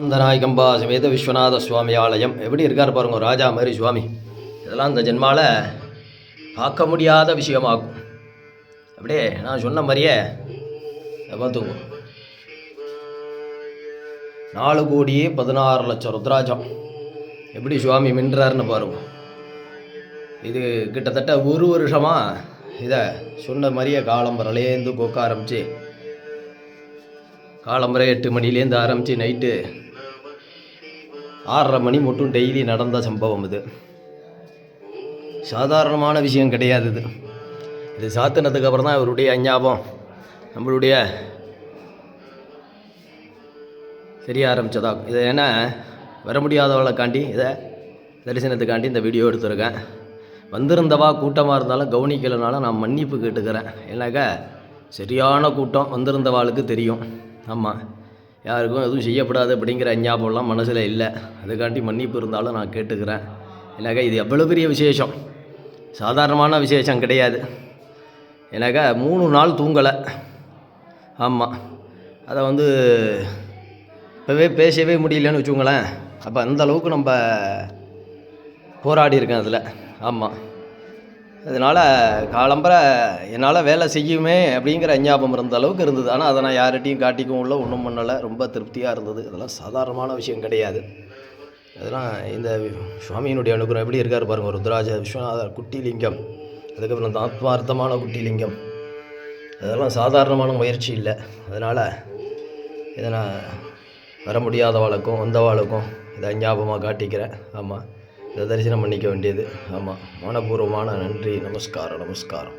ஆனந்தநாயகம்பா சமேத விஸ்வநாத சுவாமி ஆலயம் எப்படி இருக்கார் பாருங்க, ராஜா மாதிரி சுவாமி. இதெல்லாம் இந்த ஜென்மாவில் பார்க்க முடியாத விஷயமாகும். அப்படியே நான் சொன்ன மாதிரியே பார்த்துக்கோ, 4,16,00,000 ருத்ராஜம் எப்படி சுவாமி மின்றாருன்னு பாருங்க. இது கிட்டத்தட்ட ஒரு வருஷமாக இதை சொன்ன மாதிரியே காலம்பரலேருந்து கொக்க ஆரம்பித்து, காலம்பரை 8 மணிலேருந்து ஆரம்பித்து நைட்டு 6:30 மணி மட்டும் டெய்லி நடந்த சம்பவம். இது சாதாரணமான விஷயம் கிடையாது. இது சாத்தினதுக்கு அப்புறம் தான் இவருடைய அஞ்ஞாபம் நம்மளுடைய தெரிய ஆரம்பித்ததாகும். இதை ஏன்னா வர முடியாதவளைக்காண்டி இதை தரிசனத்துக்காண்டி இந்த வீடியோ எடுத்துருக்கேன். வந்திருந்தவா கூட்டமாக இருந்தாலும் கவனிக்கலைனாலும் நான் மன்னிப்பு கேட்டுக்கிறேன். ஏன்னாக்கா சரியான கூட்டம் வந்திருந்தவாளுக்கு தெரியும். ஆமாம், யாருக்கும் எதுவும் செய்யப்படாது அப்படிங்கிற ஞாபகம்லாம் மனசில் இல்லை. அதுக்காண்டி மன்னிப்பு இருந்தாலும் நான் கேட்டுக்கிறேன். ஏன்னாக்கா இது எவ்வளோ பெரிய விசேஷம், சாதாரணமான விசேஷம் கிடையாது. ஏன்னாக்கா 3 நாள் தூங்கலை. ஆமாம், அதை இப்போவே பேசவே முடியலன்னு வச்சுக்கோங்களேன். அப்போ அந்தளவுக்கு நம்ம போராடி இருக்கேன் அதில். ஆமாம், அதனால் காலம்பரை என்னால் வேலை செய்யுமே அப்படிங்கிற ஞாபகம் இருந்த அளவுக்கு இருந்தது. ஆனால் அதை நான் யார்கிட்டையும் காட்டிக்கவும் இல்லை, ஒன்றும் பண்ணலை. ரொம்ப திருப்தியாக இருந்தது. இதெல்லாம் சாதாரணமான விஷயம் கிடையாது. அதெல்லாம் இந்த சுவாமியினுடைய அனுகிரகம் எப்படி இருக்கார் பாருங்கள். ருத்ராஜ விஸ்வநாதர் குட்டி லிங்கம், அதுக்கப்புறம் இந்த ஆத்மார்த்தமான குட்டி லிங்கம், அதெல்லாம் சாதாரணமான முயற்சி இல்லை. அதனால் இதை நான் வர முடியாதவாளுக்கும் வந்தவாளுக்கும் இதை ஞாபகமாக காட்டிக்கிறேன். ஆமாம், இதை தரிசனம் பண்ணிக்க வேண்டியது. ஆமாம், மனப்பூர்வமான நன்றி. நமஸ்காரம்.